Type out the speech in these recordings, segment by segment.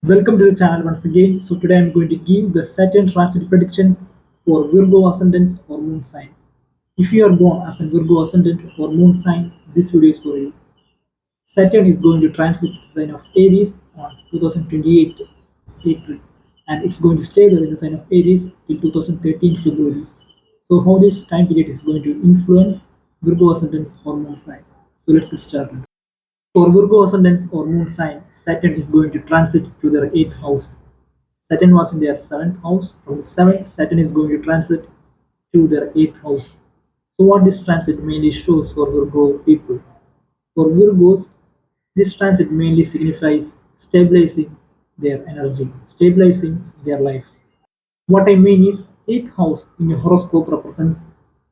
Welcome to the channel once again. So today I'm going to give the Saturn transit predictions for Virgo Ascendants or Moon sign. If you are born as a Virgo Ascendant or Moon sign, this video is for you. Saturn is going to transit the sign of Aries on 2028 April, and it's going to stay there in the sign of Aries till 2013 February. So how this time period is going to influence Virgo Ascendants or Moon sign? So let's get started. For Virgo ascendants or moon sign, Saturn is going to transit to their 8th house. Saturn was in their 7th house. From the 7th, Saturn is going to transit to their 8th house. So, what this transit mainly shows for Virgo people? For Virgos, this transit mainly signifies stabilizing their energy, stabilizing their life. What I mean is, 8th house in your horoscope represents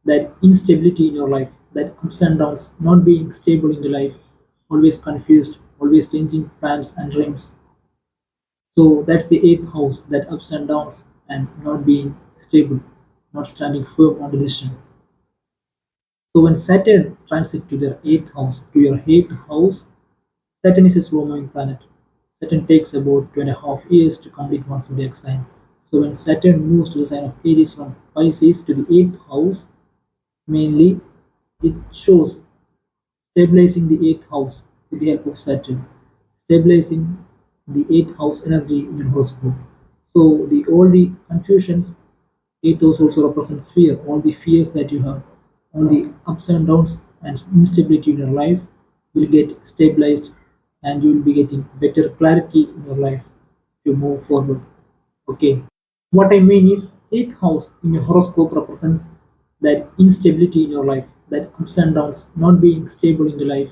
that instability in your life, that ups and downs, not being stable in the life, always confused, always changing plans and dreams. So that's the 8th house, that ups and downs and not being stable, not standing firm on the decision. So when Saturn transit to their 8th house, to your 8th house, Saturn is a slow-moving planet. Saturn takes about 2.5 years to complete one zodiac sign. So when Saturn moves to the sign of Aries from Pisces to the 8th house, mainly it shows stabilizing the 8th house with the help of Saturn, stabilizing the 8th house energy in your horoscope. So the all the confusions, 8th house also represents fear, all the fears that you have, all the ups and downs and instability in your life will get stabilized, and you will be getting better clarity in your life to move forward. Okay. What I mean is, 8th house in your horoscope represents that instability in your life, that ups and downs, not being stable in the life,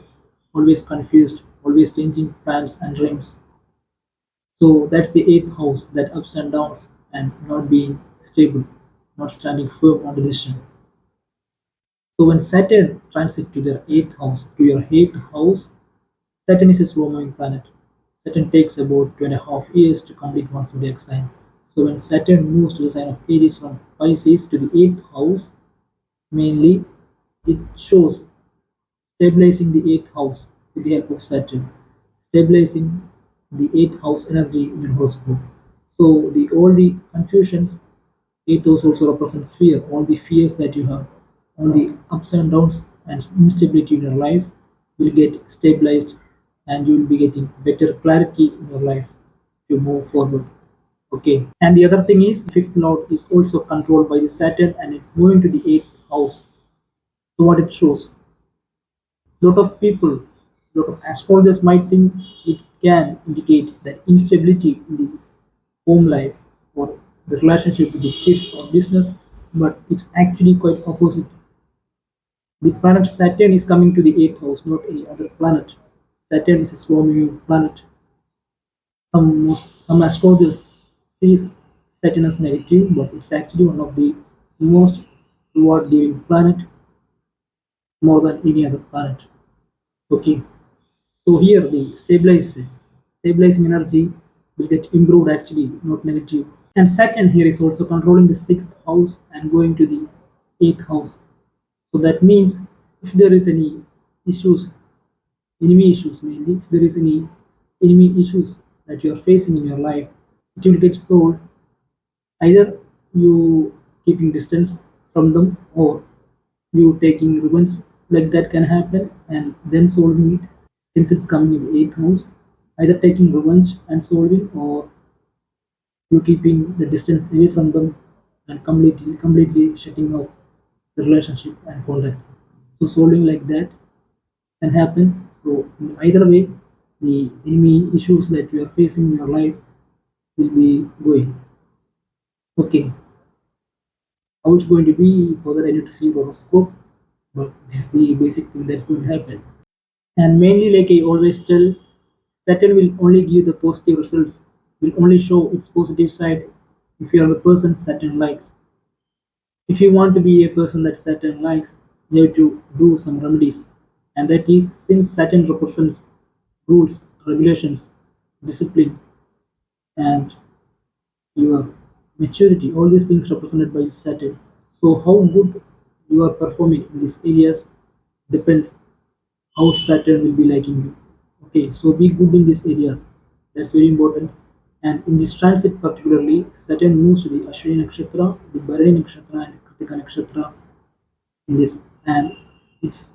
always confused, always changing plans and dreams. So that's the 8th house, that ups and downs and not being stable, not standing firm on the decision. So when Saturn transit to their 8th house, to your 8th house, Saturn is a slow-moving planet. Saturn takes about 2.5 years to complete one zodiac sign. So when Saturn moves to the sign of Aries from Pisces to the 8th house, mainly it shows stabilizing the 8th house with the help of Saturn, stabilizing the 8th house energy in your horoscope. So the all the confusions, 8th house also represents fear, all the fears that you have, all the ups and downs and instability in your life will get stabilized, and you will be getting better clarity in your life to move forward. Okay. And the other thing is, fifth lord is also controlled by the Saturn, and it's moving to the 8th house. So what it shows, lot of people, lot of astrologers might think it can indicate that instability in the home life or the relationship with the kids or business, but it's actually quite opposite. The planet Saturn is coming to the 8th house, not any other planet. Saturn is a slow-moving planet. Some astrologers see Saturn as negative, but it's actually one of the most reward-giving planet, more than any other planet. Okay, so here the stabilizing energy will get improved actually, not negative. And Saturn here is also controlling the 6th house and going to the 8th house. So that means if there is any issues, enemy issues mainly, if there is any enemy issues that you are facing in your life, it will get solved. Either you keeping distance from them, or you taking revenge, like that can happen and then solving it, since it's coming in the 8th house. Either taking revenge and solving, or you keeping the distance away from them and completely shutting off the relationship and contact. So solving like that can happen. So in either way, the enemy issues that you are facing in your life will be going. Okay, how it's going to be further I need to see horoscope, but this is the basic thing that's going to happen. And mainly, like I always tell, Saturn will only give the positive results, will only show its positive side if you are the person Saturn likes. If you want to be a person that Saturn likes, you have to do some remedies. And that is, since Saturn represents rules, regulations, discipline, and your maturity, all these things represented by Saturn. So how good you are performing in these areas depends how Saturn will be liking you. Okay, so be good in these areas. That's very important. And in this transit particularly, Saturn moves to the Ashwini Nakshatra, the Bharani Nakshatra, and Kritika Nakshatra in this, and it's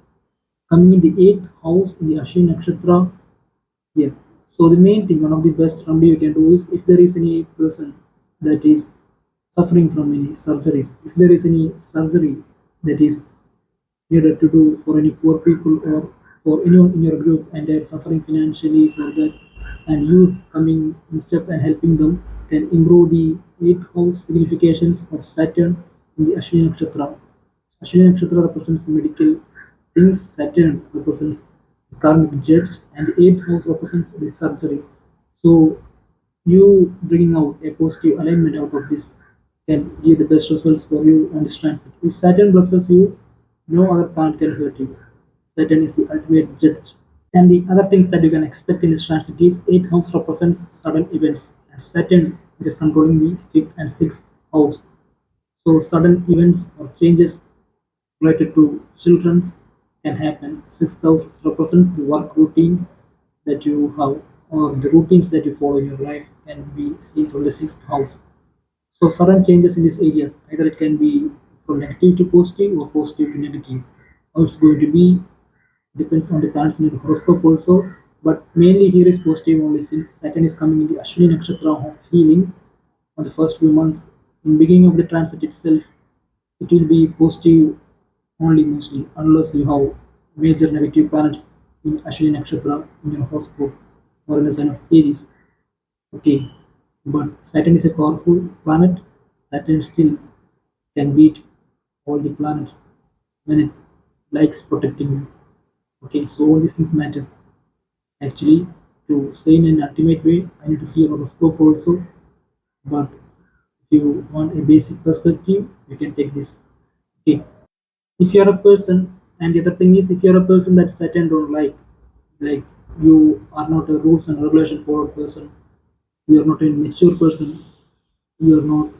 coming in the eighth house in the Ashwini Nakshatra here. So the main thing, one of the best remedy you can do is if there is any person that is suffering from any surgeries, if there is any surgery that is needed to do for any poor people or for anyone in your group and they are suffering financially for that, and you coming in step and helping them can improve the eighth house significations of Saturn in the Ashwini Nakshatra. Ashwini Nakshatra represents medical things, Saturn represents karmic jets, and the eighth house represents the surgery. So you bringing out a positive alignment out of this can give the best results for you on this transit. If Saturn blesses you, no other planet can hurt you. Saturn is the ultimate judge. And the other things that you can expect in this transit is 8th house represents sudden events, and Saturn is controlling the 5th and 6th house. So sudden events or changes related to children's can happen. 6th house represents the work routine that you have or the routines that you follow in your life can be seen from the 6th house. So sudden changes in these areas, either it can be from negative to positive or positive to negative. How it's going to be depends on the planets in the horoscope also, but mainly here is positive only since Saturn is coming in the Ashwini Nakshatra of healing on the first few months. In beginning of the transit itself, it will be positive only mostly, unless you have major negative planets in Ashwini Nakshatra in your horoscope or in the sign of Aries. Okay, but Saturn is a powerful planet. Saturn still can beat all the planets when it likes protecting you. Okay, so all these things matter. Actually, to say in an ultimate way, I need to see your horoscope also. But if you want a basic perspective, you can take this. Okay, if you're a person, and the other thing is, if you're a person that Saturn don't like you are not a rules and regulation forward person, you are not a mature person, you are not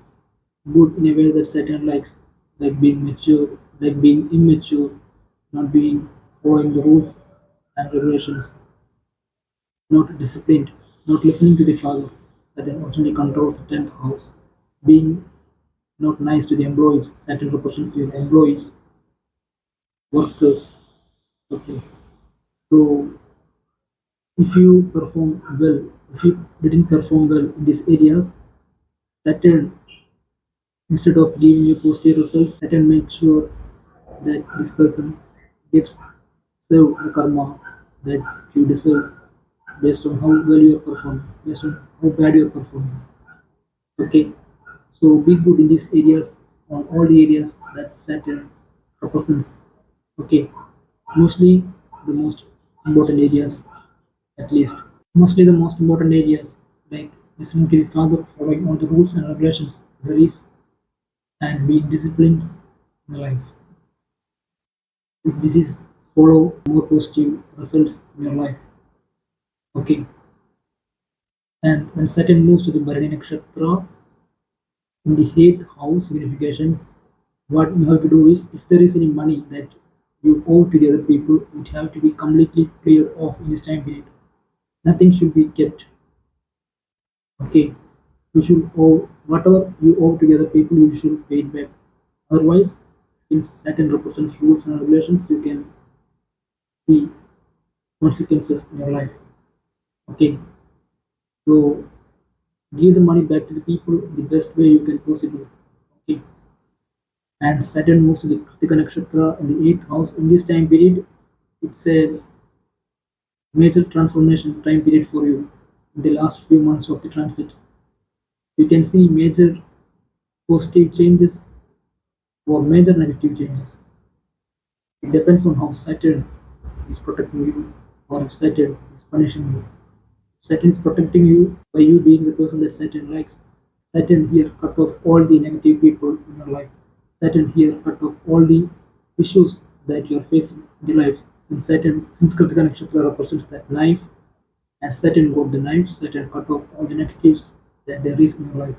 good in a way that Saturn likes, like being mature, like being immature, not being following the rules and regulations, not disciplined, not listening to the father. Saturn ultimately controls the 10th house. Being not nice to the employees, Saturn represents your employees, workers. Okay. So if you perform well, if you didn't perform well in these areas, Saturn, instead of giving you positive results, Saturn makes sure that this person gets served the karma that you deserve based on how well you are performing, based on how bad you are performing. Okay, so be good in these areas, on all the areas that Saturn represents. Okay, mostly the most important areas, at least. Mostly the most important areas like listening to the father, following all the rules and regulations there is, and being disciplined in life. If this is follow more positive results in your life. Okay, and when Saturn moves to the Bharani Nakshatra in the eighth house significations, what you have to do is if there is any money that you owe to the other people, it have to be completely cleared off in this time period. Nothing should be kept. Okay, you should owe whatever you owe to the other people, you should pay it back. Otherwise, since Saturn represents rules and regulations, you can see consequences in your life. Okay, so give the money back to the people the best way you can possible. Okay, and Saturn moves to the Kritika Nakshatra in the eighth house. In this time period, it's a major transformation time period for you. In the last few months of the transit, you can see major positive changes or major negative changes. It depends on how Saturn is protecting you or if Saturn is punishing you. Saturn is protecting you by you being the person that Saturn likes. Saturn here cut off all the negative people in your life. Saturn here cut off all the issues that you are facing in your life. Since Saturn, since Kritika Nakshatra represents that knife, and Saturn got the knife, Saturn cut off all the negatives that there is in your life.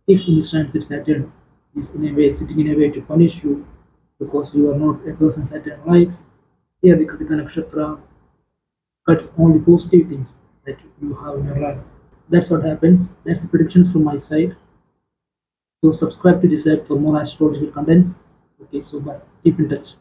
If in this transit Saturn is in a way sitting in a way to punish you because you are not a person Saturn likes, here the Kritika Nakshatra cuts all the positive things that you have in your life. That's what happens. That's the prediction from my side. So subscribe to this site for more astrological contents. Okay, so bye. Keep in touch.